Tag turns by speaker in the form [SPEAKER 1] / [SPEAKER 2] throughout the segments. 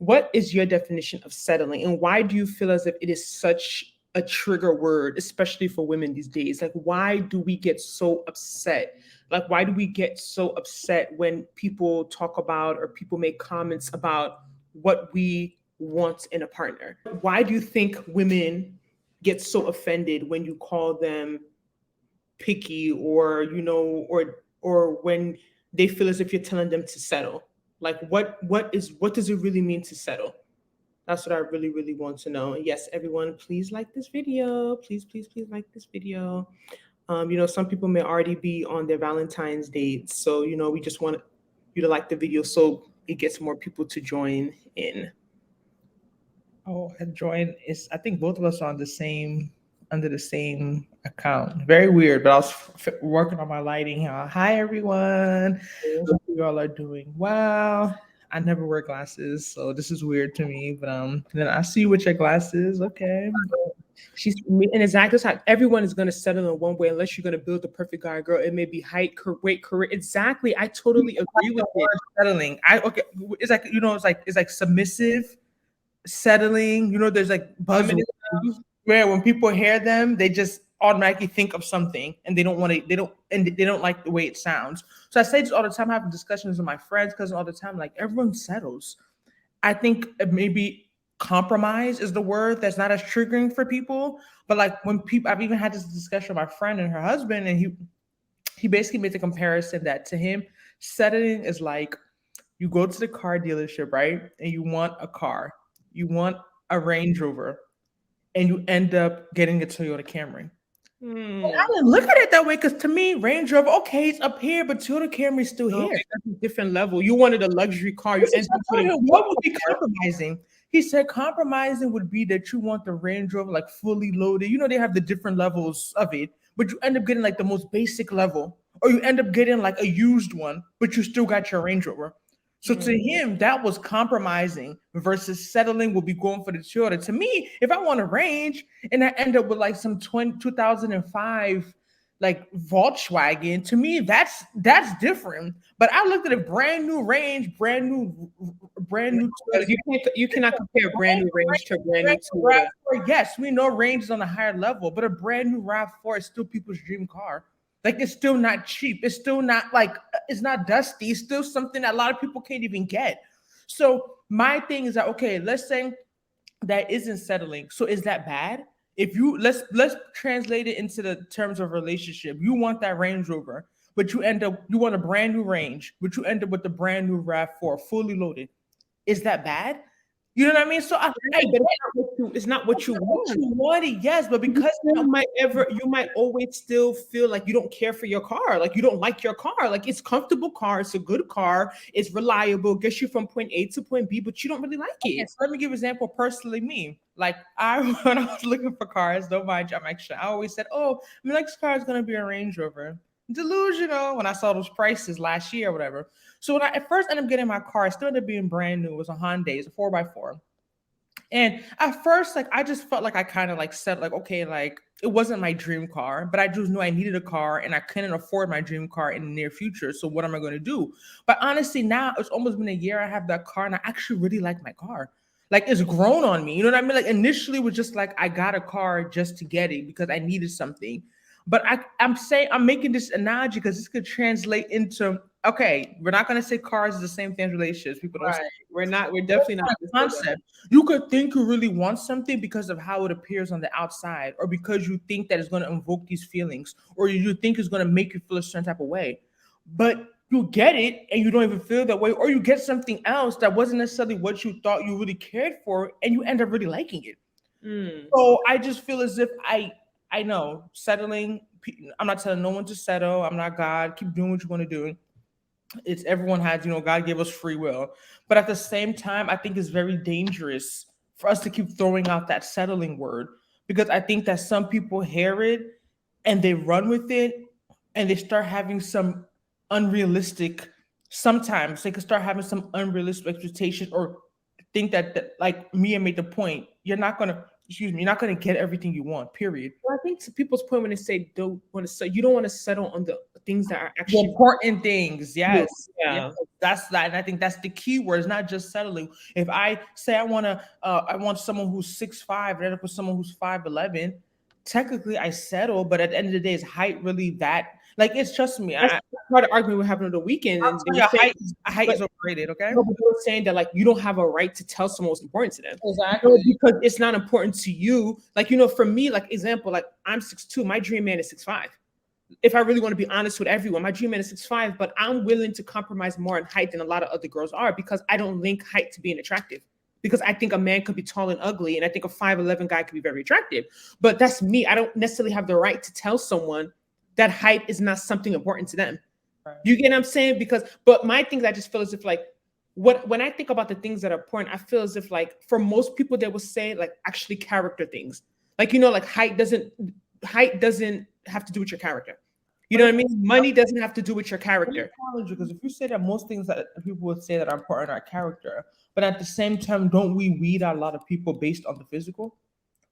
[SPEAKER 1] what is your definition of settling, and why do you feel as if it is such a trigger word, especially for women these days? Like, why do we get so upset? Like, why do we get so upset when people talk about or people make comments about what we want in a partner? Why do you think women get so offended when you call them picky, or or when they feel as if you're telling them to settle? Like, what does it really mean to settle? That's what I really, really want to know. And yes, everyone, please like this video. Please, please, please like this video. Some people may already be on their Valentine's dates, so we just want you to like the video so it gets more people to join in.
[SPEAKER 2] Oh, and join is, I think both of us are on the same, under the same account. Very weird, but I was working on my lighting. Hi everyone. Hope you all are doing well. I never wear glasses, so this is weird to me. But then I see you with your glasses. Okay.
[SPEAKER 1] She's and exactly how everyone is gonna settle in one way unless you're gonna build the perfect guy, girl. It may be height, weight, career. Exactly. I totally agree with it.
[SPEAKER 2] Settling. It's like, it's like submissive, settling. There's like buzzwords where when people hear them, they just automatically think of something and they don't like the way it sounds. So I say this all the time. I have discussions with my friends, cousins all the time. Like, everyone settles. I think maybe compromise is the word that's not as triggering for people. But like, when people, I've even had this discussion with my friend and her husband, and he basically made the comparison that to him, settling is like, you go to the car dealership, right? And you want a car, you want a Range Rover, and you end up getting a Toyota Camry. I didn't look at it that way, because to me, Range Rover, okay, it's up here, but Toyota Camry is still here.
[SPEAKER 1] That's a different level. You wanted a luxury car.
[SPEAKER 2] What would be compromising? He said compromising would be that you want the Range Rover like fully loaded. They have the different levels of it, but you end up getting like the most basic level, or you end up getting like a used one, but you still got your Range Rover. So to him, that was compromising, versus settling would be going for the Toyota. To me, if I want a Range and I end up with like some 2005 like Volkswagen, to me that's different. But I looked at a brand new Range, brand new.
[SPEAKER 1] You cannot compare a brand new Range to a brand new Toyota.
[SPEAKER 2] Yes, we know Range is on a higher level, but a brand new RAV4 is still people's dream car. Like, it's still not cheap. It's still not like, it's not dusty. It's still something that a lot of people can't even get. So my thing is that, okay, let's say that isn't settling. So is that bad? If you let's translate it into the terms of relationship. You want that Range Rover, but you want a brand new Range, but you end up with the brand new RAV4 fully loaded. Is that bad? You know what I mean? So
[SPEAKER 1] it's not what you want.
[SPEAKER 2] You want it, yes, but because
[SPEAKER 1] you might always still feel like you don't care for your car, like you don't like your car. Like, it's a comfortable car, it's a good car, it's reliable, gets you from point A to point B, but you don't really like it.
[SPEAKER 2] Okay, so let me give an example. Personally, me, like when I was looking for cars, don't mind you, I always said, oh, my next car is gonna be a Range Rover. Delusional when I saw those prices last year or whatever. So when I at first ended up getting my car, it still ended up being brand new. It was a Hyundai, it's a 4x4. And at first, like, I just felt like I kind of like said, like, okay, like, it wasn't my dream car, but I just knew I needed a car and I couldn't afford my dream car in the near future. So what am I going to do? But honestly, now it's almost been a year I have that car and I actually really like my car. Like, it's grown on me. You know what I mean? Like, initially it was just like I got a car just to get it because I needed something. But I'm making this analogy because this could translate into, okay, we're not going to say cars is the same thing as relationships. People don't say,
[SPEAKER 1] we're definitely not.
[SPEAKER 2] Concept. You could think you really want something because of how it appears on the outside, or because you think that it's going to invoke these feelings, or you think it's going to make you feel a certain type of way. But you get it and you don't even feel that way, or you get something else that wasn't necessarily what you thought you really cared for, and you end up really liking it. So I just feel as if I know settling. I'm not telling no one to settle. I'm not God. Keep doing what you want to do. It's everyone has, God gave us free will. But at the same time, I think it's very dangerous for us to keep throwing out that settling word, because I think that some people hear it and they run with it and they start having some unrealistic, sometimes they can start having some unrealistic expectations, or think that like Mia made the point, you're not going to get everything you want, period.
[SPEAKER 1] Well, I think to people's point when they say you don't want to settle on the things that are
[SPEAKER 2] The
[SPEAKER 1] actually
[SPEAKER 2] important things,
[SPEAKER 1] real.
[SPEAKER 2] yes.
[SPEAKER 1] Yeah.
[SPEAKER 2] That's that, and I think that's the key word. It's not just settling. If I say I want someone who's 6'5", and then I put someone who's 5'11", technically I settle, but at the end of the day, is height really that? Like, it's trust me.
[SPEAKER 1] That's part of the argument we're having on the weekend, and they were
[SPEAKER 2] Yeah,
[SPEAKER 1] saying,
[SPEAKER 2] height
[SPEAKER 1] but
[SPEAKER 2] is overrated. Okay,
[SPEAKER 1] no, but they were saying that like you don't have a right to tell someone what's important to them.
[SPEAKER 2] exactly.
[SPEAKER 1] Because it's not important to you. Like, for me, like example, like I'm 6'2", my dream man is 6'5". If I really want to be honest with everyone, my dream man is 6'5", but I'm willing to compromise more in height than a lot of other girls are because I don't link height to being attractive. Because I think a man could be tall and ugly, and I think a 5'11" guy could be very attractive. But that's me. I don't necessarily have the right to tell someone that height is not something important to them.
[SPEAKER 2] Right.
[SPEAKER 1] You get what I'm saying? But my things, I just feel as if like when I think about the things that are important, I feel as if like for most people they will say like actually character things. Like like height doesn't have to do with your character. You know what I mean? Money doesn't have to do with your character.
[SPEAKER 2] Because if you say that most things that people would say that are important are character, but at the same time, don't we weed out a lot of people based on the physical?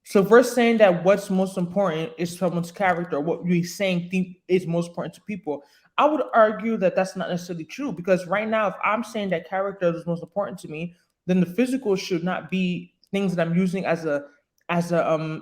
[SPEAKER 2] So if we're saying that what's most important is someone's character, what we're saying think is most important to people, I would argue that that's not necessarily true, because right now, if I'm saying that character is most important to me, then the physical should not be things that I'm using as a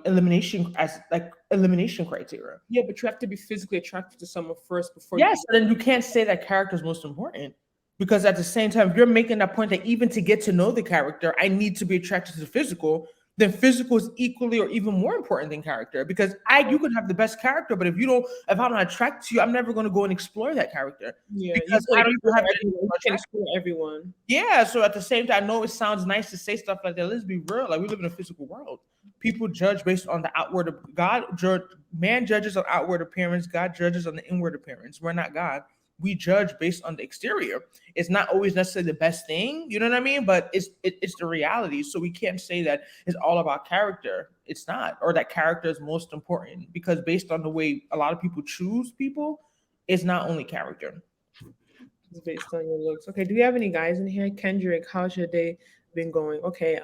[SPEAKER 2] elimination criteria.
[SPEAKER 1] Yeah, but you have to be physically attracted to someone first before.
[SPEAKER 2] Yes, and then you can't say that character is most important, because at the same time, if you're making that point that even to get to know the character, I need to be attracted to the physical, then physical is equally or even more important than character. Because you can have the best character, but if I'm not attracted to you, I'm never going to go and explore that character.
[SPEAKER 1] Yeah,
[SPEAKER 2] because I don't even have
[SPEAKER 1] you can explore everyone.
[SPEAKER 2] Yeah, so at the same time, I know it sounds nice to say stuff like that. Let's be real. Like, we live in a physical world. People judge based on the outward. Man judges on outward appearance. God judges on the inward appearance. We're not God. We judge based on the exterior. It's not always necessarily the best thing, you know what I mean? But it's the reality. So we can't say that it's all about character. It's not, or that character is most important, because based on the way a lot of people choose people, it's not only character.
[SPEAKER 1] It's based on your looks. Okay, do we have any guys in here? Kendrick, how's your day been going? Okay,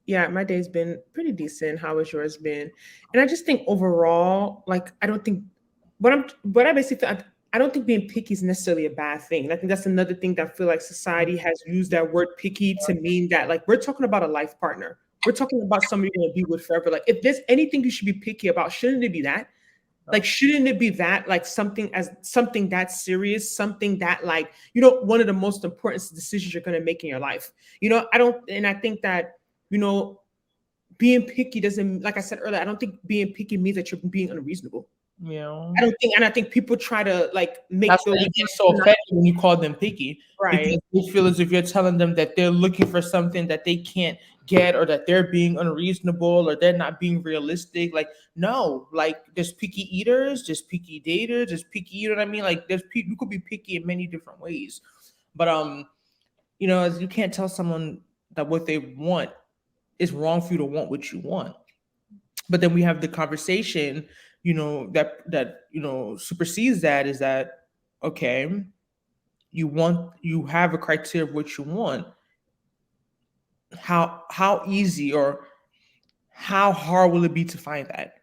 [SPEAKER 1] yeah, my day's been pretty decent. How has yours been? And I just think overall, like, I don't think what I basically I don't think being picky is necessarily a bad thing. And I think that's another thing that I feel like society has used that word picky to mean that, like, we're talking about a life partner. We're talking about somebody you're gonna be with forever. Like, if there's anything you should be picky about, shouldn't it be that? Like, shouldn't it be that, like, something that serious, something that, like, one of the most important decisions you're going to make in your life? I think that, being picky doesn't, like I said earlier, I don't think being picky means that you're being unreasonable.
[SPEAKER 2] Yeah.
[SPEAKER 1] I think people try to, like, make
[SPEAKER 2] That's why you get so offended when you call them picky.
[SPEAKER 1] Right.
[SPEAKER 2] Because they feel as if you're telling them that they're looking for something that they can't get, or that they're being unreasonable, or they're not being realistic. Like, no, like, there's picky eaters, there's picky daters, there's picky, you know what I mean? Like, you could be picky in many different ways. But as you can't tell someone that what they want is wrong for you to want what you want. But then we have the conversation, that supersedes that, is that, okay, you have a criteria of what you want. How easy or how hard will it be to find that?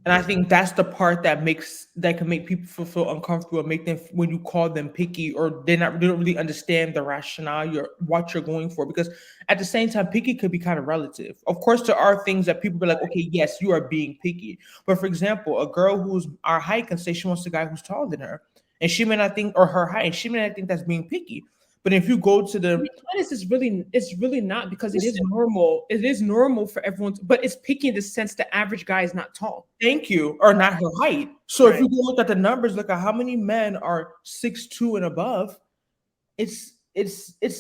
[SPEAKER 2] And I think that's the part that can make people feel uncomfortable, and make them, when you call them picky, or they don't really understand the rationale what you're going for. Because at the same time, picky could be kind of relative. Of course, there are things that people be like, okay, yes, you are being picky. But for example, a girl who's our height can say she wants a guy who's taller than her, and she may not think, or her height, and she may not think that's being picky. But if you go to
[SPEAKER 1] it's really not, because it is normal. It is normal for everyone, but it's picky in the sense the average guy is not tall.
[SPEAKER 2] Thank you, or not her height. So if you look at the numbers, look at how many men are 6'2" and above. It's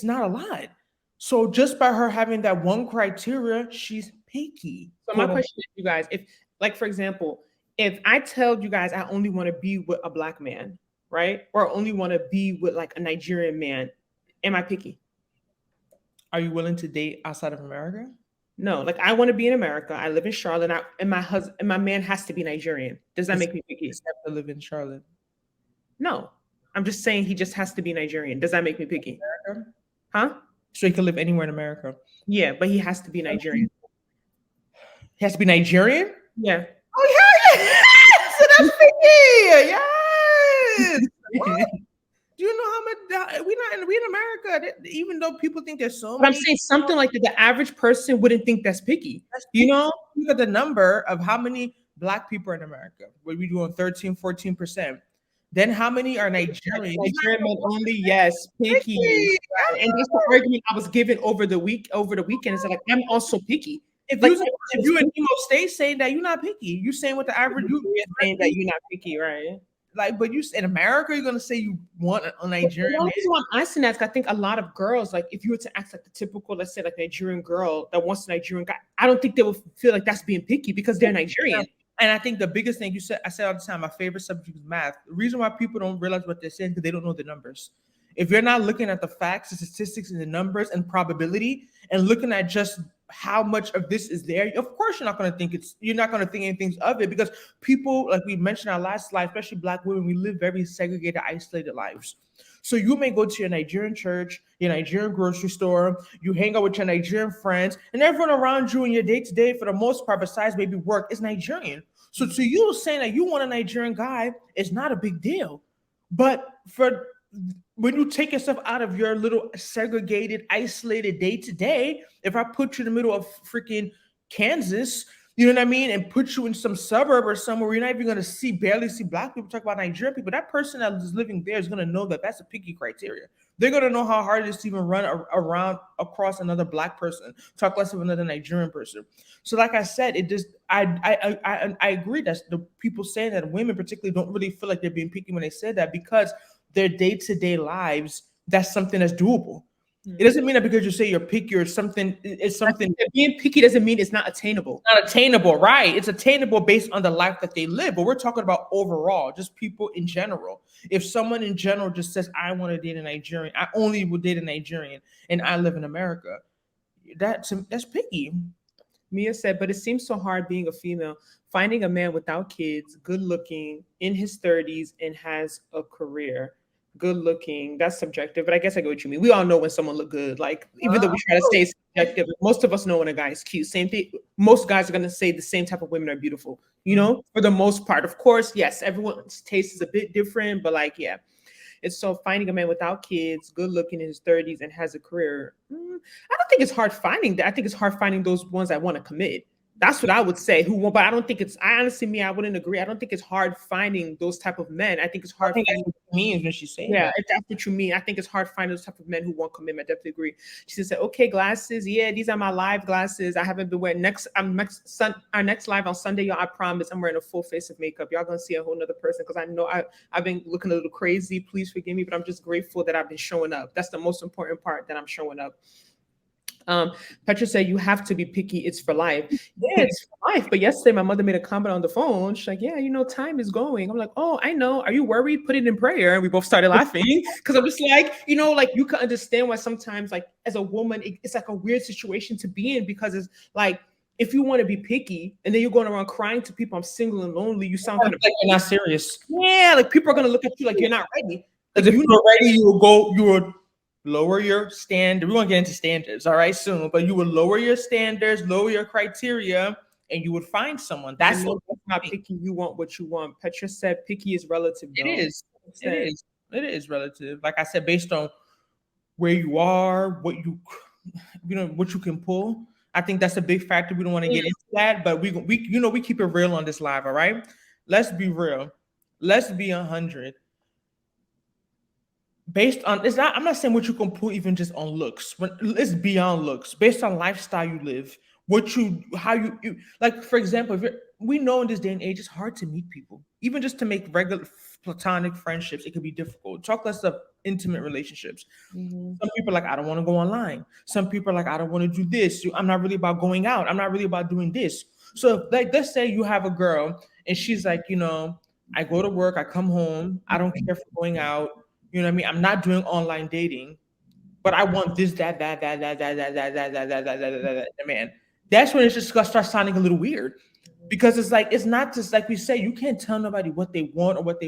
[SPEAKER 2] not a lot. So just by her having that one criteria, she's picky.
[SPEAKER 1] So my question to you guys, if, like, for example, if I tell you guys I only want to be with a black man, right, or only want to be with, like, a Nigerian man, am I picky?
[SPEAKER 2] Are you willing to date outside of America?
[SPEAKER 1] No, like, I want to be in America. I live in Charlotte, and my man has to be Nigerian. Does that make me picky?
[SPEAKER 2] Does he have to live in Charlotte?
[SPEAKER 1] No, I'm just saying he just has to be Nigerian. Does that make me picky?
[SPEAKER 2] America?
[SPEAKER 1] Huh?
[SPEAKER 2] So he can live anywhere in America.
[SPEAKER 1] Yeah, but he has to be Nigerian.
[SPEAKER 2] He has to be Nigerian?
[SPEAKER 1] Yeah.
[SPEAKER 2] Oh yeah. So that's picky. this? What? Do you know how much we in America? Even though people think there's so
[SPEAKER 1] But I'm
[SPEAKER 2] many,
[SPEAKER 1] saying something like that, the average person wouldn't think that's picky.
[SPEAKER 2] that's
[SPEAKER 1] You know,
[SPEAKER 2] look at the number of how many Black people are in America. What we doing 13, 14%. Then how many are Nigerian?
[SPEAKER 1] Nigerian men only, yes, picky. Right. And that's the argument I was given over the weekend. Is like I'm also picky.
[SPEAKER 2] If
[SPEAKER 1] Like
[SPEAKER 2] you in emo state saying that you're not picky, you saying what the average
[SPEAKER 1] you're saying that you're not picky, right?
[SPEAKER 2] like, but you in America, you're gonna say you want a Nigerian
[SPEAKER 1] The
[SPEAKER 2] man.
[SPEAKER 1] reason why I'm asking that is I think a lot of girls, like if you were to ask like the typical, let's say like Nigerian girl that wants a Nigerian guy, I don't think they would feel like that's being picky because they're Nigerian.
[SPEAKER 2] And I think the biggest thing I said all the time, my favorite subject is math. The reason why people don't realize what they're saying because they don't know the numbers. If you're not looking at the facts, the statistics, and the numbers and probability, and looking at just how much of this is there, of course you're not going to think anything of it because people, like we mentioned our last slide, especially Black women, we live very segregated, isolated lives. So you may go to your Nigerian church, your Nigerian grocery store, you hang out with your Nigerian friends, and everyone around you in your day-to-day, for the most part, besides maybe work, is Nigerian. So to you, saying that you want a Nigerian guy is not a big deal. But when you take yourself out of your little segregated, isolated day-to-day, if I put you in the middle of freaking Kansas, you know what I mean, and put you in some suburb or somewhere where you're not even going to barely see Black people, talk about Nigerian people, that person that is living there is going to know that that's a picky criteria. They're going to know how hard it is to even run around across another Black person, talk less of another Nigerian person. So like I said, it just, I agree that the people saying that women particularly don't really feel like they're being picky when they say that because their day-to-day lives, that's something that's doable. It doesn't mean that because you say you're picky or something, it's something.
[SPEAKER 1] Being picky doesn't mean it's not attainable.
[SPEAKER 2] Not attainable, right? It's attainable based on the life that they live. But we're talking about overall, just people in general. If someone in general just says, I want to date a Nigerian, I only would date a Nigerian, and I live in America, that's picky.
[SPEAKER 1] Mia said, but it seems so hard being a female, finding a man without kids, good looking, in his 30s, and has a career. Good looking, that's subjective, but I guess I get what you mean. We all know when someone look good. Like, even though we try to stay subjective, most of us know when a guy is cute. Same thing. Most guys are going to say the same type of women are beautiful, you know, for the most part. Of course, yes, everyone's taste is a bit different, but like, yeah. It's so finding a man without kids, good looking in his 30s, and has a career. I don't think it's hard finding that. I think it's hard finding those ones that want to commit. That's what I would say. But I don't think I honestly, I wouldn't agree. I don't think it's hard finding those type of men. I think it's hard.
[SPEAKER 2] I think that's what it means when she's saying that.
[SPEAKER 1] If that's what you mean. I think it's hard finding those type of men who want commitment. I definitely agree. She said, "Okay, glasses. Yeah, these are my live glasses. I haven't been wearing our next live on Sunday, y'all. I promise I'm wearing a full face of makeup. Y'all gonna see a whole nother person because I know I've been looking a little crazy. Please forgive me, but I'm just grateful that I've been showing up. That's the most important part, that I'm showing up." Petra said, you have to be picky. It's for life. Yeah, it's for life. But yesterday, my mother made a comment on the phone. She's like, yeah, time is going. I'm like, oh, I know. Are you worried? Put it in prayer. And we both started laughing because I'm just like, like you can understand why sometimes, like as a woman, it's like a weird situation to be in because it's like, if you want to be picky and then you're going around crying to people, I'm single and lonely, you sound kind of
[SPEAKER 2] like you're not serious.
[SPEAKER 1] Yeah, like people are going to look at you like you're not ready.
[SPEAKER 2] Like if you're ready, you would lower your standard. We're gonna get into standards, all right, soon. But you would lower your standards, lower your criteria, and you would find someone. That's
[SPEAKER 1] not picky. You want what you want. Petra said, "Picky is relative." Though.
[SPEAKER 2] It is relative. Like I said, based on where you are, what you can pull. I think that's a big factor. We don't want to get into that, but we keep it real on this live, all right? Let's be real. Let's be 100. Based on I'm not saying what you can pull even just on looks. It's beyond looks. Based on lifestyle you live, how you like. For example, we know in this day and age, it's hard to meet people. Even just to make regular platonic friendships, it could be difficult. Talk less of intimate relationships. Mm-hmm. Some people are like, I don't want to go online. Some people are like, I don't want to do this. I'm not really about going out. I'm not really about doing this. So like, let's say you have a girl and she's like, I go to work, I come home, I don't care for going out. You know what I mean? I'm not doing online dating, but I want this, that, man. That's when it's just gonna start sounding a little weird, because it's like, it's not just like we say, you can't tell nobody what they want or what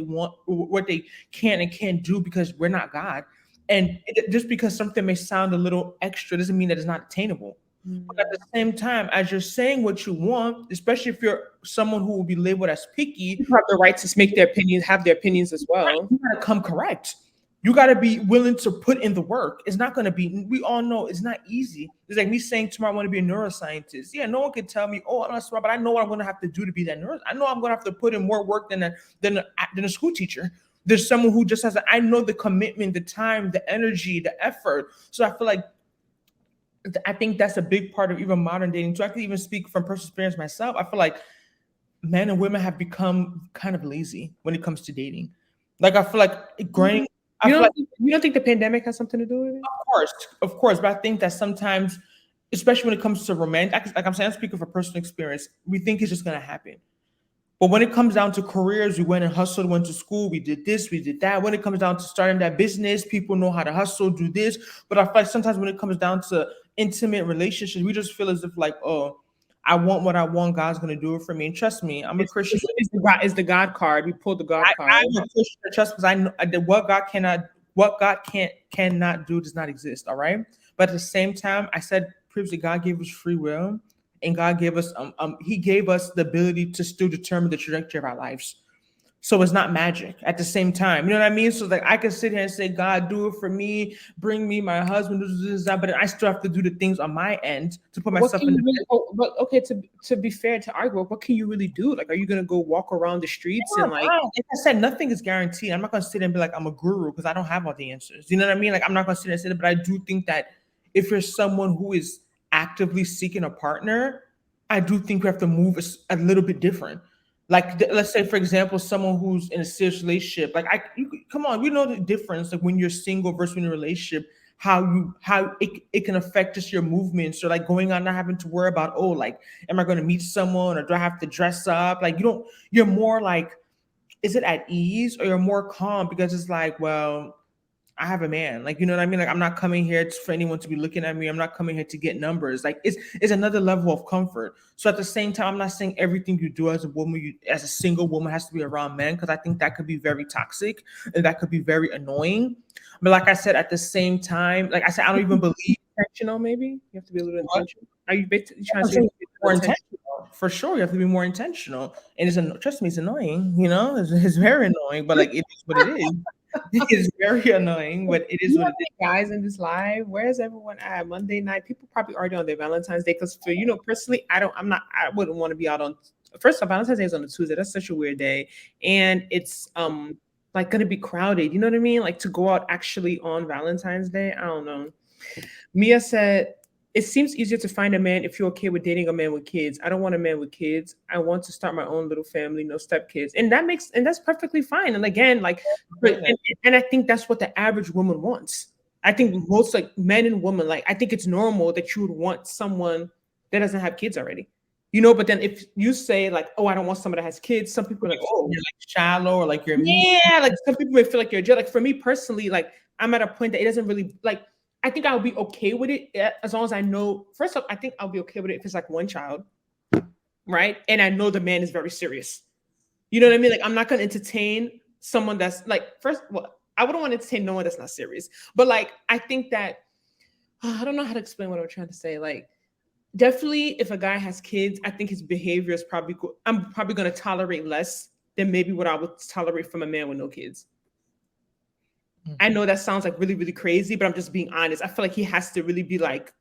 [SPEAKER 2] they can and can't do, because we're not God. And just because something may sound a little extra doesn't mean that it's not attainable. But at the same time, as you're saying what you want, especially if you're someone who will be labeled as picky,
[SPEAKER 1] People have the right to make their opinions, have their opinions as well.
[SPEAKER 2] you gotta come correct. You gotta be willing to put in the work. It's not gonna be, we all know it's not easy. It's like me saying tomorrow I want to be a neuroscientist. Yeah, no one can tell me, oh, I'm not smart, but I know what I'm gonna have to do to be that neuroscientist. I know I'm gonna have to put in more work than a school teacher. There's someone who just has I know the commitment, the time, the energy, the effort. So I feel like I think that's a big part of even modern dating. So I can even speak from personal experience myself. I feel like men and women have become kind of lazy when it comes to dating. Like I feel like growing.
[SPEAKER 1] You don't think the pandemic has something to do with it?
[SPEAKER 2] Of course, but I think that sometimes, especially when it comes to romantic, like I'm saying, I'm speaking from personal experience, we think it's just gonna happen. But when it comes down to careers, we went and hustled, went to school, we did this, we did that. When it comes down to starting that business, people know how to hustle, do this. But I feel like sometimes when it comes down to intimate relationships, we just feel as if like, oh, I want what I want. God's gonna do it for me. And trust me, I'm a Christian.
[SPEAKER 1] It's the God card. We pulled the God card.
[SPEAKER 2] I'm a Christian. Trust because I know that what God cannot do does not exist. All right. But at the same time, I said previously, God gave us free will, and God gave us He gave us the ability to still determine the trajectory of our lives. So it's not magic at the same time. You know what I mean? So like I can sit here and say, God, do it for me, bring me my husband, this, that, but I still have to do the things on my end to put myself in
[SPEAKER 1] but okay, to be fair, to argue, what can you really do? Like, are you gonna go walk around the streets and like
[SPEAKER 2] I said, nothing is guaranteed. I'm not gonna sit and be like, I'm a guru because I don't have all the answers. You know what I mean? Like I'm not gonna sit and say that, but I do think that if you're someone who is actively seeking a partner, I do think we have to move a little bit different. Like let's say, for example, someone who's in a serious relationship. Like come on, we know the difference. Like when you're single versus in a relationship, how it can affect just your movements or like going on, not having to worry about, oh, like, am I going to meet someone or do I have to dress up? Like you're more like, is it at ease or you're more calm because it's like, well, I have a man. Like, you know what I mean? Like, I'm not coming here for anyone to be looking at me. I'm not coming here to get numbers. Like, it's another level of comfort. So at the same time, I'm not saying everything you do as a woman, as a single woman, has to be around men, because I think that could be very toxic and that could be very annoying. But like I said, at the same time, like I said, I don't even believe
[SPEAKER 1] intentional. Maybe you have to be a little intentional. Are you trying to
[SPEAKER 2] be more intentional? For sure, you have to be more intentional. And trust me, it's annoying. You know, it's very annoying. But like, it is what it is. It is very annoying, but it is what it is.
[SPEAKER 1] Guys in this live, where's everyone at? Monday night, people probably already on their Valentine's Day. Because for personally, I wouldn't want to be out on. First of all, Valentine's Day is on a Tuesday. That's such a weird day, and it's like gonna be crowded. You know what I mean? Like to go out actually on Valentine's Day. I don't know. Mia said, it seems easier to find a man if you're okay with dating a man with kids. I don't want a man with kids. I want to start my own little family, no stepkids. And that's perfectly fine. And again, like, and I think that's what the average woman wants. I think most like men and women, like, I think it's normal that you would want someone that doesn't have kids already. You know, but then if you say like, oh, I don't want someone that has kids, some people are like, oh,
[SPEAKER 2] you're like shallow or like you're
[SPEAKER 1] like some people may feel like you're like, for me personally, like I'm at a point that it doesn't really like. I think I'll be okay with it as long as I know. First off, I think I'll be okay with it if it's like one child, right? And I know the man is very serious. You know what I mean? Like I'm not going to entertain someone that's like, I wouldn't want to entertain no one that's not serious. But like, I think that, I don't know how to explain what I'm trying to say. Like, definitely if a guy has kids, I think his behavior is I'm probably going to tolerate less than maybe what I would tolerate from a man with no kids. I know that sounds like really, really crazy, but I'm just being honest. I feel like he has to really be like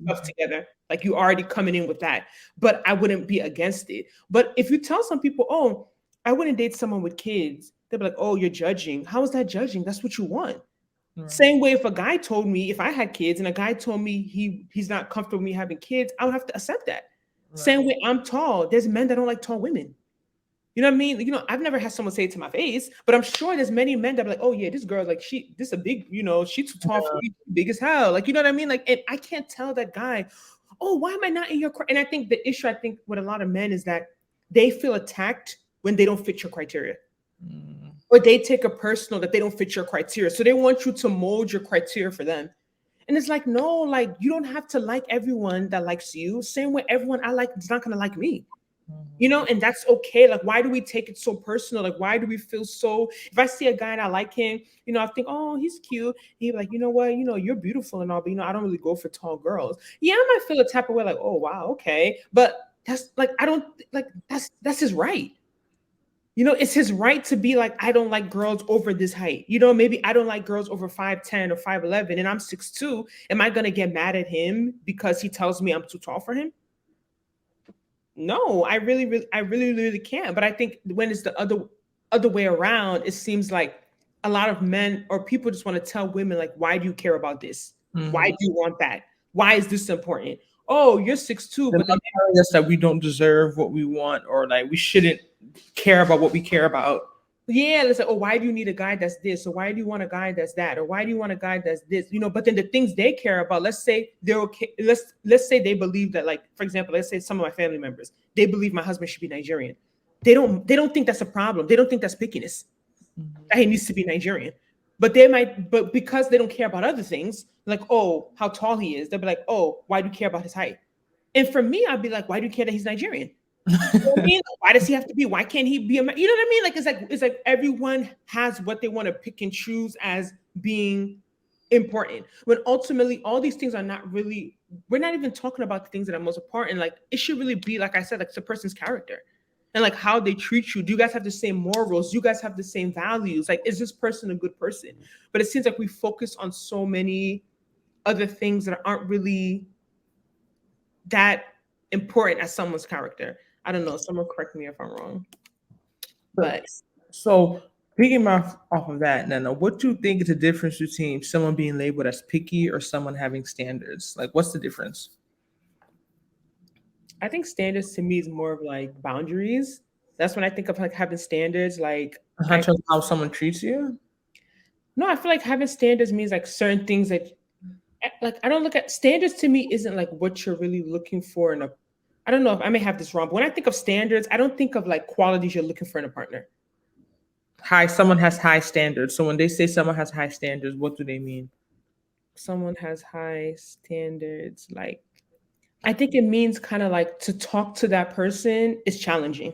[SPEAKER 1] stuff together. Like you already coming in with that, but I wouldn't be against it. But if you tell some people, oh, I wouldn't date someone with kids, they'll be like, oh, you're judging. How is that judging? That's what you want. Right. Same way if a guy told me, if I had kids and a guy told me he's not comfortable with me having kids, I would have to accept that. Right. Same way I'm tall. There's men that don't like tall women. You know what I mean? You know, I've never had someone say it to my face, but I'm sure there's many men that are like, oh yeah, this girl, like this a big, you know, she's too tall for me, big as hell. Like, you know what I mean? Like, and I can't tell that guy, oh, why am I not in your, and I think the issue, with a lot of men is that they feel attacked when they don't fit your criteria. Or they take it personal that they don't fit your criteria. So they want you to mold your criteria for them. And it's like, no, like you don't have to like everyone that likes you. Same way everyone I like is not going to like me. You know, and that's okay. Like, why do we take it so personal? Like, why do we feel so? If I see a guy and I like him, you know, I think, oh, he's cute. He'd be like, you know what, you know, you're beautiful and all, but you know, I don't really go for tall girls. Yeah, I might feel a type of way, like, oh wow, okay, but that's like, I don't like that's his right. You know, it's his right to be like, I don't like girls over this height. You know, maybe I don't like girls over 5'10" or 5'11", and I'm 6'2". Am I gonna get mad at him because he tells me I'm too tall for him? No, I really can't. But I think when it's the other way around, it seems like a lot of men or people just want to tell women, like, why do you care about this? Why do you want that? Why is this important? Oh, you're 6'2",
[SPEAKER 2] They're
[SPEAKER 1] but then
[SPEAKER 2] not telling us that we don't deserve what we want, or like we shouldn't care about what we care about.
[SPEAKER 1] yeah, let's say, oh, why do you need a guy that's this? Or why do you want a guy that's that? Or why do you want a guy that's this? You know, but then the things they care about, let's say they're okay. Let's say they believe that, like, for example, let's say some of my family members, they believe my husband should be Nigerian. They don't think that's a problem. They don't think that's pickiness. That he needs to be Nigerian. But because they don't care about other things, like, oh, how tall he is, they'll be like, oh, why do you care about his height? And for me, I'd be like, why do you care that he's Nigerian? You know what I mean? Why does he have to be? Why can't he be? You know what I mean? Like, it's like everyone has what they want to pick and choose as being important. When ultimately all these things are not really. We're not even talking about the things that are most important. Like, it should really be, like I said, like, it's a person's character and like how they treat you. Do you guys have the same morals? Do you guys have the same values? Like, is this person a good person? But it seems like we focus on so many other things that aren't really that important as someone's character. I don't know. Someone correct me if I'm wrong. But
[SPEAKER 2] So, picking off of that, Nana, what do you think is the difference between someone being labeled as picky or someone having standards? Like, what's the difference?
[SPEAKER 1] I think standards to me is more of like boundaries. That's when I think of like having standards. Like,
[SPEAKER 2] In terms of how someone treats you?
[SPEAKER 1] no, I feel like having standards means like certain things that, like, I don't look at standards. To me isn't like what you're really looking for in a. I don't know if I may have this wrong, but when I think of standards, I don't think of like qualities you're looking for in a partner.
[SPEAKER 2] Someone has high standards. So when they say someone has high standards, what do they mean?
[SPEAKER 1] Someone has high standards, like, I think it means kind of like to talk to that person is challenging.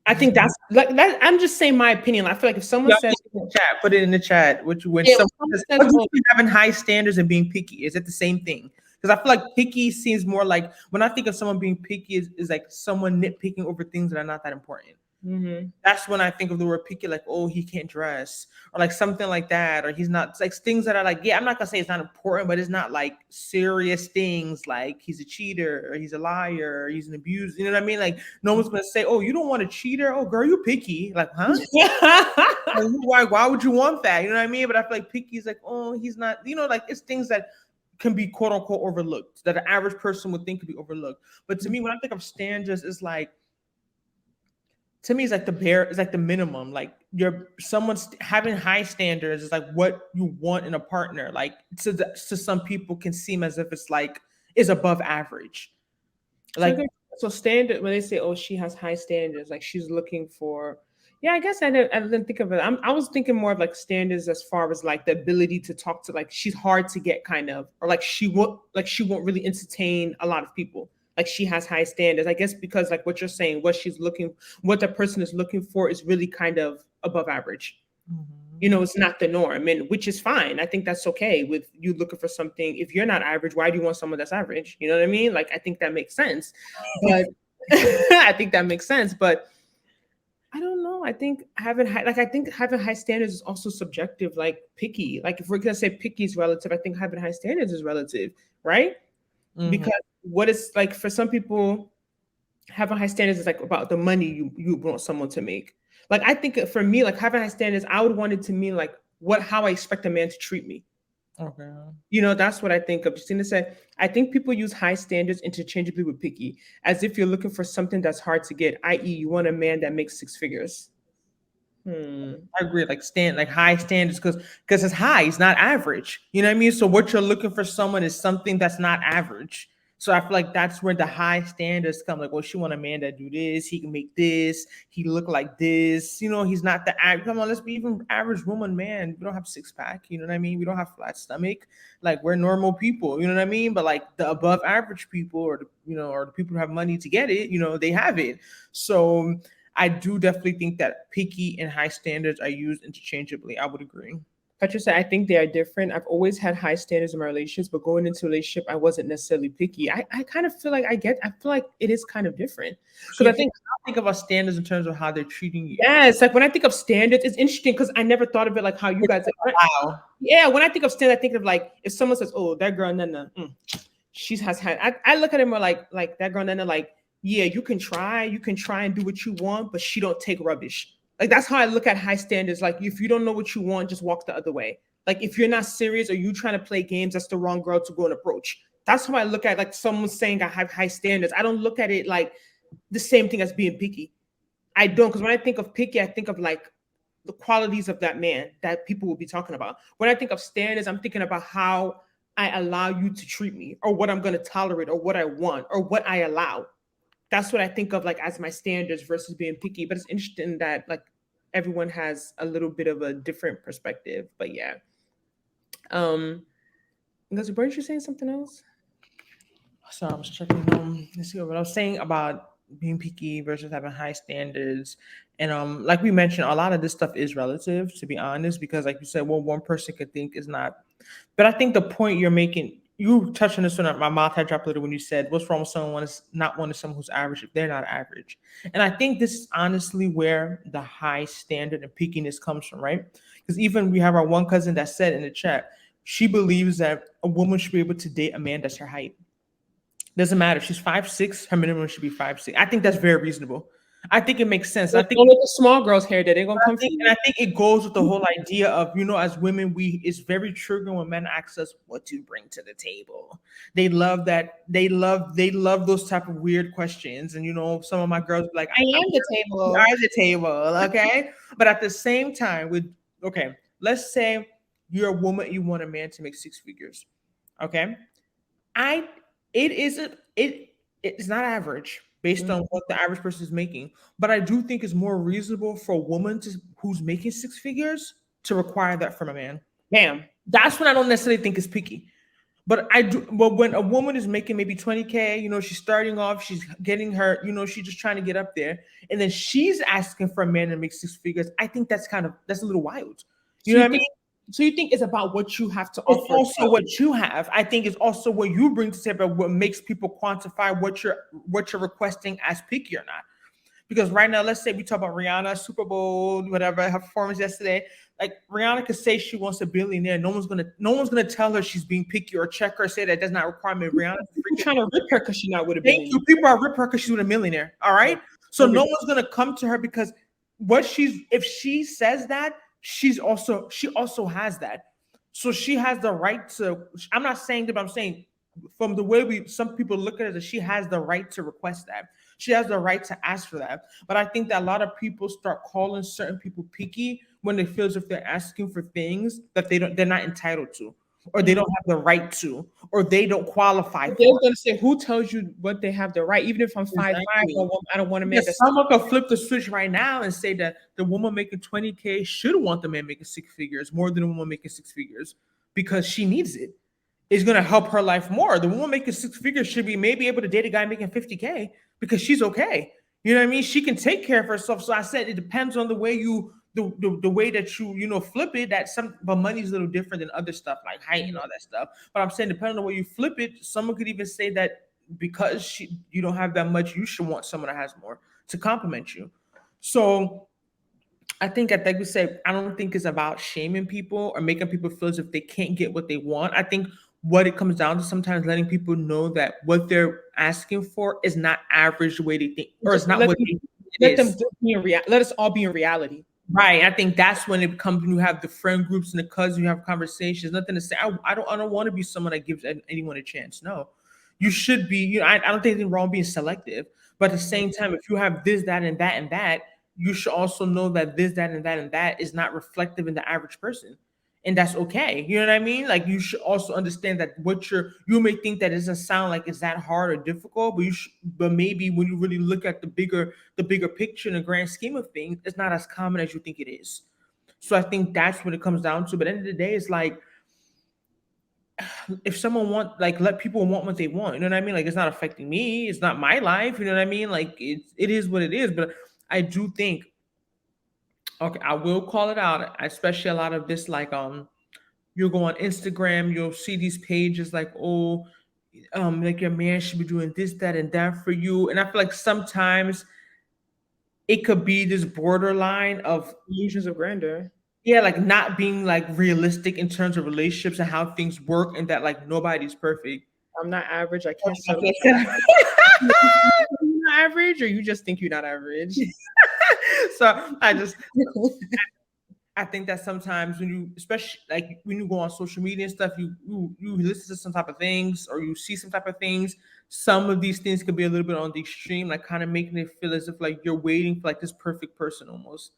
[SPEAKER 1] I think that's like that. I'm just saying my opinion. I feel like if someone
[SPEAKER 2] Yeah,
[SPEAKER 1] says,
[SPEAKER 2] in the chat. Put it in the chat. Which when
[SPEAKER 1] yeah,
[SPEAKER 2] someone
[SPEAKER 1] someone
[SPEAKER 2] says,
[SPEAKER 1] says,
[SPEAKER 2] what do
[SPEAKER 1] oh,
[SPEAKER 2] you having high standards and being picky? Is it the same thing? Because I feel like picky seems more like when I think of someone being picky is like someone nitpicking over things that are not that important.
[SPEAKER 1] mhm.
[SPEAKER 2] That's when I think of the word picky, like, oh, he can't dress, or like something like that, or he's not. It's like things that are like, yeah, I'm not gonna say it's not important, but it's not like serious things like he's a cheater, or he's a liar, or he's an abuser. You know what I mean? Like, no one's gonna say, oh, you don't want a cheater. Oh, girl, you picky. Like, huh? Like, why would you want that? You know what I mean? But I feel like picky is like, oh, he's not. You know, like it's things that can be quote unquote overlooked that an average person would think could be overlooked. But to me, when I think of standards, it's like to me, it's like the bare, it's like the minimum. Like you're someone's having high standards is like what you want in a partner. Like to some people can seem as if it's like is above average.
[SPEAKER 1] So,
[SPEAKER 2] Like
[SPEAKER 1] so standard when they say, "Oh, she has high standards," like she's looking for. Yeah, I guess I didn't think of it. I was thinking more of like standards as far as like the ability to talk to, like, she's hard to get, kind of, or like she won't really entertain a lot of people. Like, she has high standards, I guess, because like what you're saying, what the person is looking for is really kind of above average. You know, it's not the norm, and which is fine. I think that's okay with you looking for something. If you're not average, why do you want someone that's average? You know what I mean? Like, I think that makes sense. But I think that makes sense. But I don't know. I think having high standards is also subjective, like picky. Like, if we're gonna say picky is relative, I think having high standards is relative, right?
[SPEAKER 2] mhm.
[SPEAKER 1] Because what is like for some people, having high standards is like about the money you want someone to make. Like, I think for me, like, having high standards, I would want it to mean like how I expect a man to treat me.
[SPEAKER 2] Okay.
[SPEAKER 1] You know, that's what I think of. Justina said, I think people use high standards interchangeably with picky, as if you're looking for something that's hard to get, i.e., you want a man that makes six figures.
[SPEAKER 2] I agree, like high standards because it's high, it's not average. You know what I mean? So what you're looking for someone is something that's not average. So I feel like that's where the high standards come. Like, well, she want a man that do this, he can make this, he look like this. He's not the average. Come on, let's be even average woman, man. We don't have six pack. You know what I mean? We don't have flat stomach. Like we're normal people. You know what I mean? But like the above average people, or or the people who have money to get it, they have it. So I do definitely think that picky and high standards are used interchangeably. I would agree.
[SPEAKER 1] Patricia, I think they are different. I've always had high standards in my relationships, but going into a relationship, I wasn't necessarily picky. I kind of feel like I feel like it is kind of different.
[SPEAKER 2] So
[SPEAKER 1] Because I
[SPEAKER 2] think about standards in terms of how they're treating you.
[SPEAKER 1] yeah, it's like when I think of standards, it's interesting because I never thought of it like how you guys.
[SPEAKER 2] Wow.
[SPEAKER 1] Yeah, when I think of standards, I think of like if someone says, "Oh, that girl Nana, she has had." I look at it more like that girl Nana, like yeah, you can try and do what you want, but she don't take rubbish. Like that's how I look at high standards. Like if you don't know what you want, just walk the other way. Like if you're not serious or you trying to play games, that's the wrong girl to go and approach. That's how I look at like someone saying I have high standards. I don't look at it like the same thing as being picky. I don't, because when I think of picky, I think of like the qualities of that man that people will be talking about. When I think of standards, I'm thinking about how I allow you to treat me, or what I'm going to tolerate, or what I want, or what I allow. That's what I think of like as my standards versus being picky. But it's interesting that like everyone has a little bit of a different perspective. But yeah. Because weren't you saying something else?
[SPEAKER 2] So I was checking. Let's see what I was saying about being picky versus having high standards, and like we mentioned, a lot of this stuff is relative, to be honest, because like you said, what one person could think is not. But I think the point you're making, you touched on this one. My mouth had dropped a little when you said, "What's wrong with someone is not one of someone who's average if they're not average?" And I think this is honestly where the high standard and pickiness comes from, right? Because even we have our one cousin that said in the chat, she believes that a woman should be able to date a man that's her height. Doesn't matter. She's 5'6", her minimum should be 5'6". I think that's very reasonable. I think it makes sense. I think
[SPEAKER 1] only the small girls' hair that they're gonna come from.
[SPEAKER 2] and I think it goes with the whole idea of, as women, it's very triggering when men ask us what to bring to the table. They love that. They love those type of weird questions. And some of my girls be like,
[SPEAKER 1] I am the table.
[SPEAKER 2] I am the table. Okay. But at the same time, let's say you're a woman, you want a man to make six figures. Okay. It's not average based on what the average person is making, but I do think it's more reasonable for a woman who's making six figures to require that from a man.
[SPEAKER 1] Bam.
[SPEAKER 2] That's when I don't necessarily think it's picky. But I do. But when a woman is making maybe 20K, she's starting off, she's getting her, she's just trying to get up there, and then she's asking for a man to make six figures. I think that's a little wild. You know what I mean?
[SPEAKER 1] So you think it's about what you have to
[SPEAKER 2] It's
[SPEAKER 1] offer?
[SPEAKER 2] also what you have. I think it's also what you bring to the table, what makes people quantify what you're requesting as picky or not. Because right now, let's say we talk about Rihanna, Super Bowl, whatever, her performance yesterday. Like Rihanna could say she wants a billionaire. No one's gonna tell her she's being picky or check her, say that does not require me. Rihanna's
[SPEAKER 1] trying to rip her because she's not with a
[SPEAKER 2] Thank
[SPEAKER 1] billionaire.
[SPEAKER 2] you. People are rip her because she's with a millionaire. All right. So no one's gonna come to her because if she says that, she also has that. So she has the right to. I'm not saying that, but I'm saying from the way some people look at it, that she has the right to request that. She has the right to ask for that. But I think that a lot of people start calling certain people picky when they feel as if they're asking for things that they're not entitled to, or they don't have the right to, or they don't qualify.
[SPEAKER 1] They're going to say, who tells you what they have the right? Even if I'm 5'5", I don't want a man.
[SPEAKER 2] Someone could flip the switch right now and say that the woman making 20K should want the man making six figures more than the woman making six figures because she needs it. It's going to help her life more. The woman making six figures should be maybe able to date a guy making 50K because she's okay. You know what I mean? She can take care of herself. So I said it depends on the way the way that you flip it. But money's a little different than other stuff like height and all that stuff. But I'm saying depending on the way you flip it, someone could even say that because you don't have that much, you should want someone that has more to compliment you. So I think, like we said, I don't think it's about shaming people or making people feel as if they can't get what they want. I think what it comes down to sometimes letting people know that what they're asking for is not average the way they think, or it's not what they
[SPEAKER 1] let us all be in reality.
[SPEAKER 2] Right. I think that's when it becomes when you have the friend groups and the cousins, you have conversations. Nothing to say. I don't want to be someone that gives anyone a chance. No, you should be. I don't think anything wrong being selective. But at the same time, if you have this, that, and that, and that, you should also know that this, that, and that, and that is not reflective in the average person. and that's okay. You know what I mean? Like you should also understand that you may think that it doesn't sound like it's that hard or difficult, but maybe when you really look at the bigger picture in the grand scheme of things, it's not as common as you think it is. So I think that's what it comes down to. But at the end of the day, it's like if someone let people want what they want, you know what I mean? Like it's not affecting me, it's not my life, you know what I mean? Like it is what it is. But I do think, okay, I will call it out, especially a lot of this, like you'll go on Instagram, you'll see these pages like, oh, like your man should be doing this, that, and that for you. And I feel like sometimes it could be this borderline of
[SPEAKER 1] illusions of grandeur.
[SPEAKER 2] yeah, like not being like realistic in terms of relationships and how things work, and that like nobody's perfect.
[SPEAKER 1] I'm not average. I can't settle. You're not average, or you just think you're not average?
[SPEAKER 2] So I think that sometimes when you, especially like when you go on social media and stuff, you listen to some type of things or you see some type of things. Some of these things could be a little bit on the extreme, like kind of making it feel as if like you're waiting for like this perfect person almost.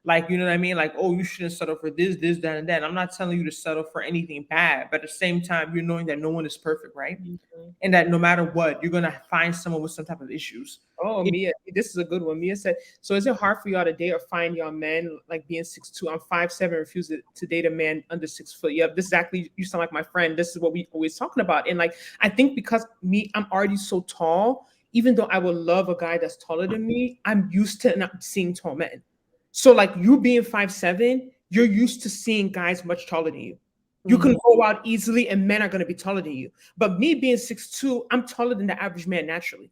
[SPEAKER 2] Like, you know what I mean? Like, oh, you shouldn't settle for this, that, and that. I'm not telling you to settle for anything bad, but at the same time, you're knowing that no one is perfect, right? Mm-hmm. And that no matter what, you're gonna find someone with some type of issues.
[SPEAKER 1] Oh, Mia, this is a good one. Mia said, so is it hard for y'all to date or find y'all men like being 6'2"? I'm 5'7", refuse to date a man under 6 foot. Yeah, this is exactly, you sound like my friend. This is what we always talking about. And like, I think because I'm already so tall, even though I would love a guy that's taller than me, I'm used to not seeing tall men. So like you being 5'7", you're used to seeing guys much taller than you. You can go out easily and men are going to be taller than you. But me being 6'2", I'm taller than the average man naturally.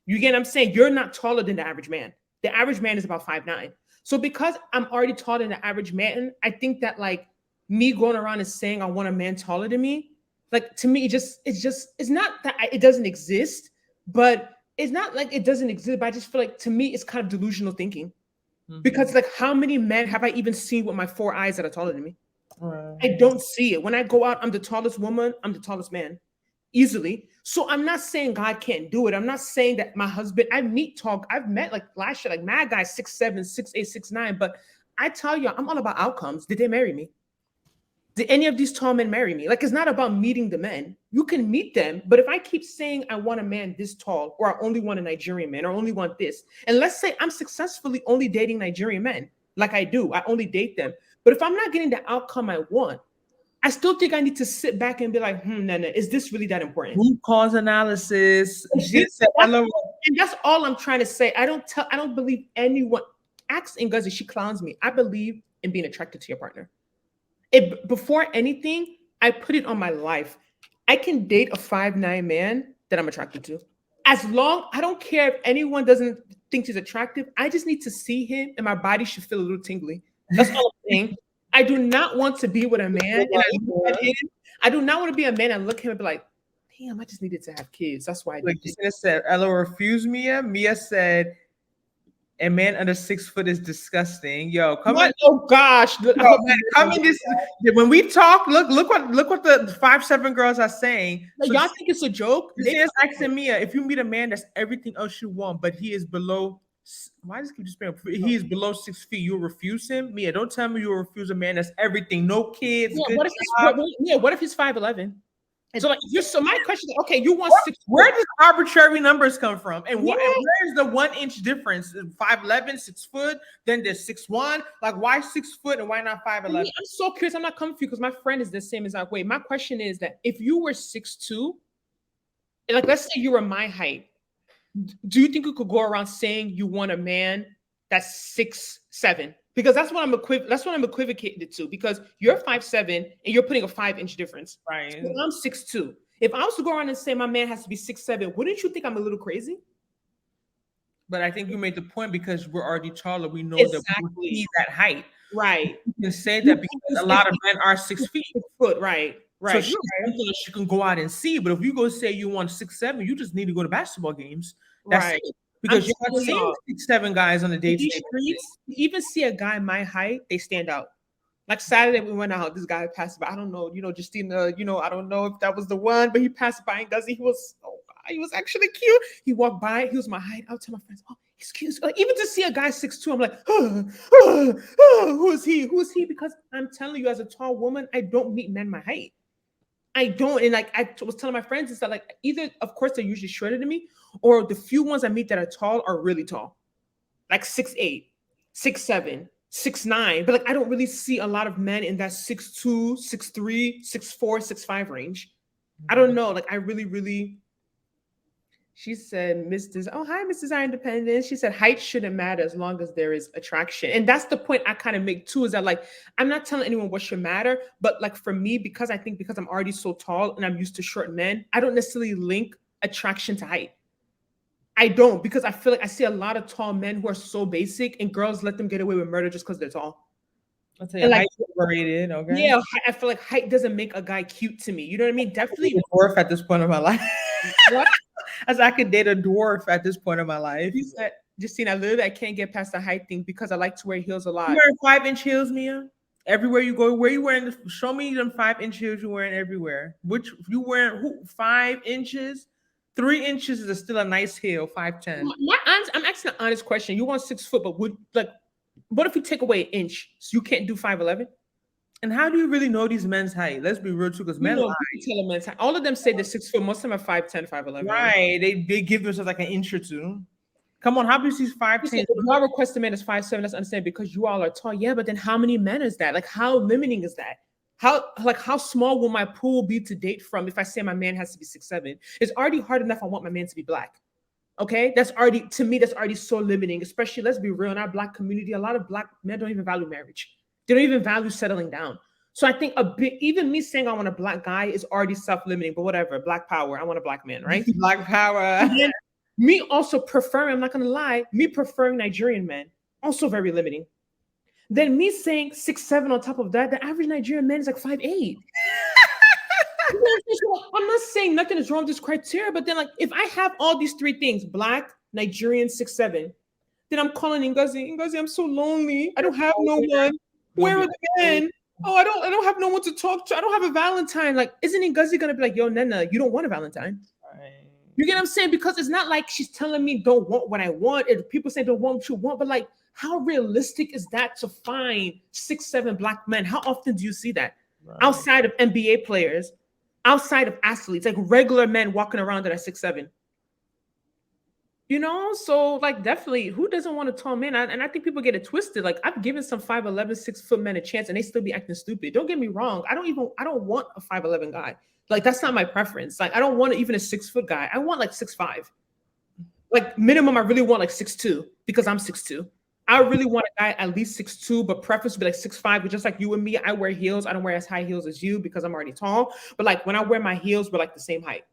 [SPEAKER 1] You get what I'm saying? You're not taller than the average man. The average man is about 5'9". So because I'm already taller than the average man, I think that like me going around and saying I want a man taller than me, like to me, it's not that it doesn't exist, but it's not like it doesn't exist. But I just feel like to me, it's kind of delusional thinking. Because like how many men have I even seen with my 4 eyes that are taller than me? Right. I don't see it. When I go out, I'm the tallest woman, I'm the tallest man. Easily. So I'm not saying God can't do it. I'm not saying that my husband, I've met like last year, like mad guys, 6'7", 6'8", 6'9". But I tell you, I'm all about outcomes. Did they marry me? Did any of these tall men marry me? Like, it's not about meeting the men. You can meet them, but if I keep saying I want a man this tall, or I only want a Nigerian man, or only want this, and let's say I'm successfully only dating Nigerian men, like I do, I only date them. But if I'm not getting the outcome I want, I still think I need to sit back and be like, Nnena, is this really that important?
[SPEAKER 2] Root cause analysis.
[SPEAKER 1] And that's all I'm trying to say. I don't believe anyone. Ask Ngozi, she clowns me. I believe in being attracted to your partner. Before anything, I put it on my life. I can date a 5'9" man that I'm attracted to. As long, I don't care if anyone doesn't think he's attractive. I just need to see him and my body should feel a little tingly. That's all I'm saying. I do not want to be with a man and I look at him. I do not want to be a man and look at him and be like, damn, I just needed to have kids. That's why I did.
[SPEAKER 2] Like Justina said, Ella refused Mia. Mia said, a man under 6 foot is disgusting. Yo, come on!
[SPEAKER 1] Oh gosh!
[SPEAKER 2] Come in this. When we talk, look what the 5'7" girls are saying.
[SPEAKER 1] So y'all think it's a joke?
[SPEAKER 2] They're asking Mia, if you meet a man that's everything else you want, but he is below. Why does he keep saying he is below 6 feet? You'll refuse him? Mia, don't tell me you'll refuse a man that's everything, no kids.
[SPEAKER 1] Yeah, what if he's 5'11"? So like, so my question is, okay, you want 6
[SPEAKER 2] Where does arbitrary numbers come from? And where's the 1 inch difference? 5'11", 6 foot, then there's 6'1". Like, why 6 foot and why not 5'11"?
[SPEAKER 1] I'm so curious. I'm not coming for you because my friend is the same as wait. My question is that if you were 6'2", like let's say you were my height, do you think you could go around saying you want a man that's 6'7"? Because that's what I'm equivocating it to. Because you're 5'7" and you're putting a 5-inch difference.
[SPEAKER 2] Right.
[SPEAKER 1] So I'm 6'2". If I was to go around and say my man has to be 6'7", wouldn't you think I'm a little crazy?
[SPEAKER 2] But I think you made the point because we're already taller. We know that we need that height.
[SPEAKER 1] Right.
[SPEAKER 2] You can say that because a lot of men are 6 feet.
[SPEAKER 1] 6 foot. Right. Right.
[SPEAKER 2] So you can go out and see. But if you go say you want 6'7", you just need to go to basketball games. That's right. It. Because you're not seeing 6'7" guys on the day streets.
[SPEAKER 1] Even see a guy my height, they stand out. Like Saturday, we went out. This guy passed by. I don't know, Justina. I don't know if that was the one, but he passed by and he was actually cute. He walked by. He was my height. I would tell my friends, oh, excuse, like even to see a guy 6'2", I'm like, who is he? Who is he? Because I'm telling you, as a tall woman, I don't meet men my height. I don't. And like I was telling my friends, is that like either, of course, they're usually shorter than me, or the few ones I meet that are tall are really tall, like 6'8", 6'7", 6'9". But like I don't really see a lot of men in that 6'2", 6'3", 6'4", 6'5" range. I don't know. Like I really, really. She said, Oh, hi, Miss Desire Independence. She said, height shouldn't matter as long as there is attraction. And that's the point I kind of make too, is that like, I'm not telling anyone what should matter, but like for me, because I think because I'm already so tall and I'm used to short men, I don't necessarily link attraction to height. I don't, because I feel like I see a lot of tall men who are so basic and girls let them get away with murder just because they're tall.
[SPEAKER 2] I'll tell you,
[SPEAKER 1] And like,
[SPEAKER 2] height's overrated, okay?
[SPEAKER 1] yeah, I feel like height doesn't make a guy cute to me. You know what I mean? Definitely.
[SPEAKER 2] A dwarf at this point of my life.
[SPEAKER 1] What?
[SPEAKER 2] As I could date a dwarf at this point of my life.
[SPEAKER 1] You said, Justine, I can't get past the height thing because I like to wear heels a lot.
[SPEAKER 2] You wearing 5-inch heels, Mia? Everywhere you go, where you wearing? Show me them 5-inch heels you're wearing everywhere. Which you wearing? 5 inches? 3 inches is still a nice heel. 5'10".
[SPEAKER 1] I'm asking an honest question. You want 6 foot, but would like, what if we take away an inch? So you can't do 5'11"?
[SPEAKER 2] And how do you really know these men's height? Let's be real too, because men lie.
[SPEAKER 1] Tell a men's height. All of them say they're 6 foot. Most of them are 5'10", 5'11".
[SPEAKER 2] Right? They give themselves like an inch or two. Come on, how many these 5'10"?
[SPEAKER 1] If you all request a man is 5'7", that's understand because you all are tall. Yeah, but then how many men is that? Like, how limiting is that? How small will my pool be to date from if I say my man has to be 6'7"? It's already hard enough. I want my man to be black. Okay, that's already, to me, that's already so limiting. Especially, let's be real, in our black community, a lot of black men don't even value marriage. They don't even value settling down. So I think even me saying I want a black guy is already self-limiting. But whatever, black power. I want a black man, right?
[SPEAKER 2] Black power.
[SPEAKER 1] Me also preferring, I'm not gonna lie, me preferring Nigerian men, also very limiting. Then me saying 6'7" on top of that, the average Nigerian man is like 5'8". I'm not saying nothing is wrong with this criteria, but then like if I have all these 3 things, black, Nigerian, 6'7", then I'm calling Ngozi, I'm so lonely. I don't have no one. Where are the men? Oh, I don't have no one to talk to. I don't have a Valentine. Like, isn't Ngozi gonna be like, yo, Nnena, you don't want a Valentine? Right. You get what I'm saying? Because it's not like she's telling me don't want what I want. And people say don't want what you want, but like, how realistic is that to find 6'7" black men? How often do you see that? Right. Outside of NBA players, outside of athletes, like regular men walking around that are 6'7"? You know, so like definitely, who doesn't want a tall man? And I think people get it twisted. Like I've given some 5'11", 6 foot men a chance, and they still be acting stupid. Don't get me wrong. I don't want a 5'11" guy. Like that's not my preference. Like I don't want even a 6 foot guy. I want like 6'5". Like minimum, I really want like 6'2" because I'm 6'2". I really want a guy at least 6'2", but preference would be like 6'5". But just like you and me, I wear heels. I don't wear as high heels as you because I'm already tall. But like when I wear my heels, we're like the same height.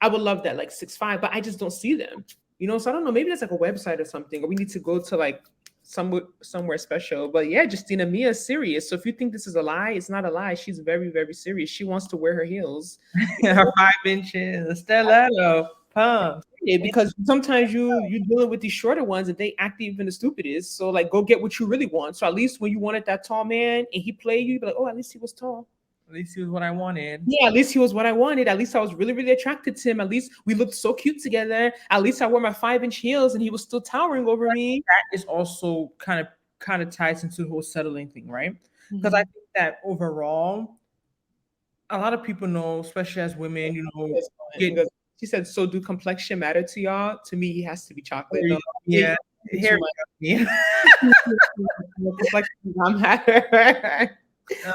[SPEAKER 1] I would love that, like 6'5", but I just don't see them. You know, so I don't know. Maybe that's like a website or something, or we need to go to like somewhere special. But yeah, Justina, Mia is serious. So if you think this is a lie, it's not a lie. She's very, very serious. She wants to wear her heels.
[SPEAKER 2] Her 5 inches, stiletto, pump.
[SPEAKER 1] Yeah, because sometimes you're dealing with these shorter ones and they act even the stupidest. So like, go get what you really want. So at least when you wanted that tall man and he played you, be like, oh, at least he was tall.
[SPEAKER 2] At least he was what I wanted.
[SPEAKER 1] Yeah, at least he was what I wanted. At least I was really, really attracted to him. At least we looked so cute together. At least I wore my 5-inch heels and he was still towering over me.
[SPEAKER 2] That is also kind of ties into the whole settling thing, right? Because I think that overall, a lot of people know, especially as women, you know,
[SPEAKER 1] she said, so do complexion matter to y'all? To me, he has to be chocolate. No,
[SPEAKER 2] yeah. Hair
[SPEAKER 1] complexion does not matter.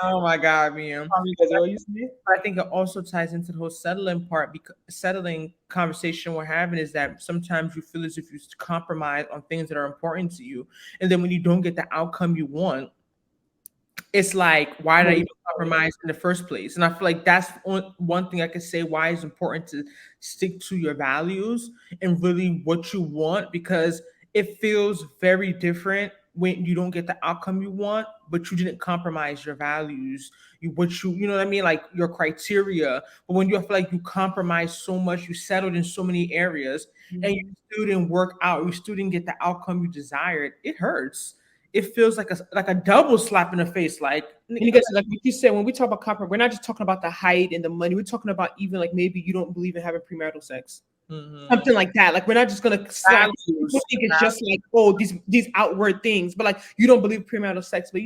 [SPEAKER 2] Oh my God, man. I think it also ties into the whole settling part, because settling conversation we're having is that sometimes you feel as if you compromise on things that are important to you. And then when you don't get the outcome you want, it's like, why did I even compromise in the first place? And I feel like that's one thing I could say why it's important to stick to your values and really what you want, because it feels very different when you don't get the outcome you want, but you didn't compromise your values, you know what I mean? Like your criteria. But when you feel like you compromise so much, you settled in so many areas and you still didn't work out, you still didn't get the outcome you desired, it hurts. It feels like a double slap in the face. Like,
[SPEAKER 1] you guys, like you said, when we talk about compromise, we're not just talking about the height and the money. We're talking about even like maybe you don't believe in having premarital sex. Something like that. Like we're not just gonna slap.
[SPEAKER 2] Values.
[SPEAKER 1] People think it's just like, oh, these outward things, but like you don't believe premarital sex, but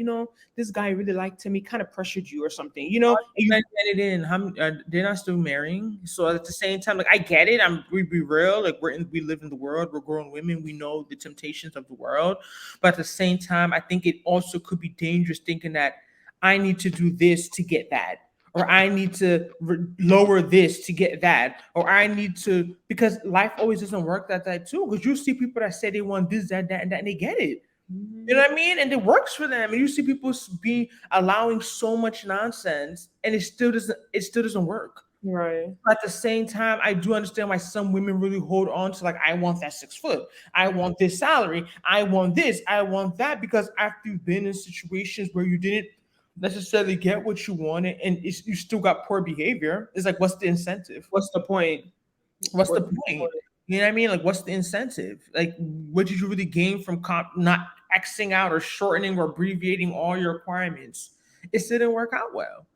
[SPEAKER 1] this guy really liked him, he kind of pressured you or something, and you,
[SPEAKER 2] Men get it in. They're not still marrying. So at the same time, like I get it. We be real. Like we live in the world. We're grown women. We know the temptations of the world. But at the same time, I think it also could be dangerous thinking that I need to do this to get that, or I need to lower this to get that, or I need to, because life always doesn't work that too. Because you see people that say they want this, that, and that, and they get it. You know what I mean? And it works for them. And you see people be allowing so much nonsense, and it still doesn't work.
[SPEAKER 1] right.
[SPEAKER 2] At the same time, I do understand why some women really hold on to, like, I want that 6 foot, I want this salary, I want this, I want that, because after you've been in situations where you didn't necessarily get what you wanted and you still got poor behavior, it's like, what's the incentive?
[SPEAKER 1] What's the point?
[SPEAKER 2] What's the point? You know what I mean? Like, what's the incentive? Like, what did you really gain from not Xing out or shortening or abbreviating all your requirements? It didn't work out well.